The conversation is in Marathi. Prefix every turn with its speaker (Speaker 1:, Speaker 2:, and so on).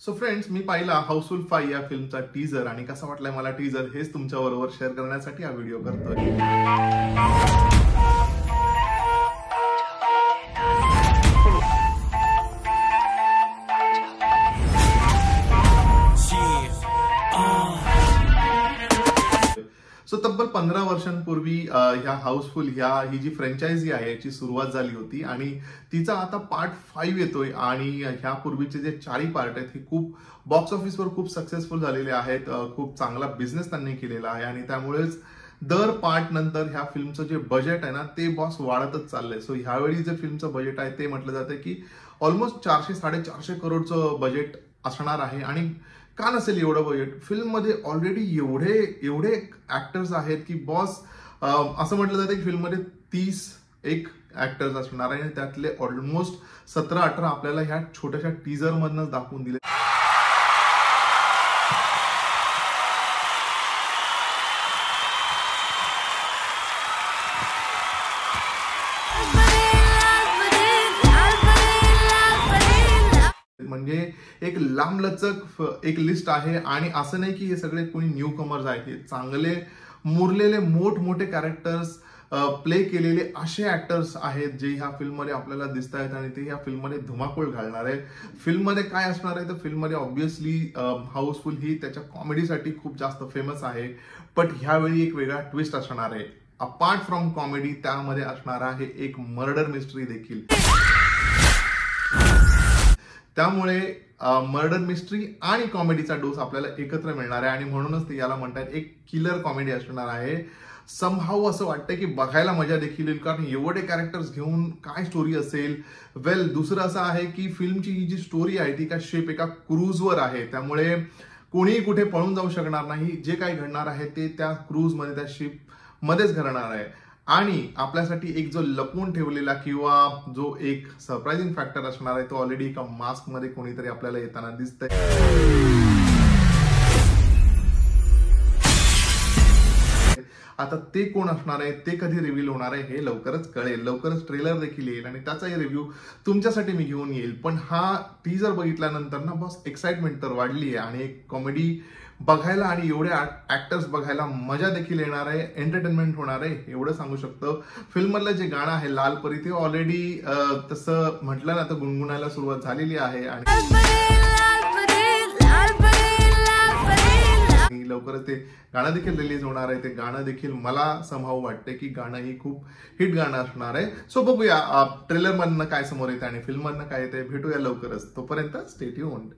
Speaker 1: सो फ्रेंड्स, मी पाहिला हाऊसफुल 5 या फिल्मचा टीजर आणि कसा वाटलाय मला टीजर हेच तुमच्याबरोबर शेअर करण्यासाठी हा व्हिडिओ करतोय. सो तब्बल 15 वर्षांपूर्वी ह्या हाऊसफुल ही जी फ्रँचायझी आहे याची सुरुवात झाली होती आणि तिचा आता पार्ट 5 येतोय आणि ह्या पूर्वीचे जे 4 पार्ट आहेत हे खूप बॉक्स ऑफिसवर खूप सक्सेसफुल झालेले आहेत. खूप चांगला बिझनेस त्यांनी केलेला आहे आणि त्यामुळेच दर पार्ट नंतर ह्या फिल्मचं जे बजेट आहे ना ते बॉस वाढतच चाललंय. सो ह्यावेळी जे फिल्मचं बजेट आहे ते म्हटलं जातं की ऑलमोस्ट 400-450 करोडचं बजेट असणार आहे. आणि का नसेल एवढं बजेट? फिल्म मध्ये ऑलरेडी एवढे ऍक्टर्स आहेत की बॉस असं म्हटलं जातं की फिल्ममध्ये 30 ऍक्टर्स असणार आहे आणि त्यातले ऑलमोस्ट 17-18 आपल्याला ह्या छोट्याशा टीजर मधनच दाखवून दिले. म्हणजे एक लांबलचक एक लिस्ट आहे आणि असं नाही की हे सगळे कोणी न्यू कमर्स आहेत. हे चांगले मुरलेले मोठमोठे कॅरेक्टर्स प्ले केलेले असे ऍक्टर्स आहेत जे ह्या फिल्म मध्ये आपल्याला दिसत आहेत आणि ते ह्या फिल्म मध्ये धुमाकूळ घालणार आहे. फिल्म मध्ये काय असणार आहे तर फिल्म मध्ये ऑब्व्हियसली हाऊसफुल ही त्याच्या कॉमेडीसाठी खूप जास्त फेमस आहे. पण ह्यावेळी एक वेगळा ट्विस्ट असणार आहे. अपार्ट फ्रॉम कॉमेडी त्यामध्ये असणार आहे एक मर्डर मिस्ट्री देखील. त्यामुळे मर्डर मिस्ट्री आणि कॉमेडीचा डोस आपल्याला एकत्र मिळणार आहे आणि म्हणूनच ते याला म्हणतात एक किलर कॉमेडी असणार आहे. समहाऊ असं वाटतं की बघायला मजा देखील येईल कारण एवढे कॅरेक्टर्स घेऊन काय स्टोरी असेल. वेल, दुसरं असं आहे की फिल्मची ही जी स्टोरी आहे ती एका क्रूजवर आहे. त्यामुळे कोणीही कुठे पळून जाऊ शकणार नाही. जे काही घडणार आहे ते त्या क्रूजमध्ये त्या शिप मध्येच घडणार आहे. आणि आपल्यासाठी एक जो लपवून ठेवलेला किंवा जो एक सरप्राइझिंग फॅक्टर असणार आहे तो ऑलरेडी एका मास्क मध्ये कोणीतरी आपल्याला येताना दिसतंय. आता ते कोण असणार आहे, ते कधी रिव्हील होणार आहे हे लवकरच कळेल. लवकरच ट्रेलर देखील येईल आणि त्याचाही रिव्ह्यू तुमच्यासाठी मी घेऊन येईल. पण हा टीजर बघितल्यानंतर ना बस एक्साइटमेंट तर वाढली आहे आणि एक कॉमेडी बघायला आणि एवढे ऍक्टर्स बघायला मजा देखील येणार आहे. एंटरटेनमेंट होणार आहे एवढं सांगू शकतो. फिल्म मधलं जे गाणं आहे लाल परी ते ऑलरेडी तसं म्हटलं ना तर गुणगुणायला सुरुवात झालेली आहे आणि लवकरच ते गाणं देखील रिलीज होणार आहे. ते गाणं देखील मला समहाऊ वाटते की गाणं ही खूप हिट गाणं असणार आहे. सो बघूया ट्रेलर मधनं काय समोर येते आणि फिल्म मधनं काय येते. भेटूया लवकरच. तोपर्यंत स्टे ट्यून्ड.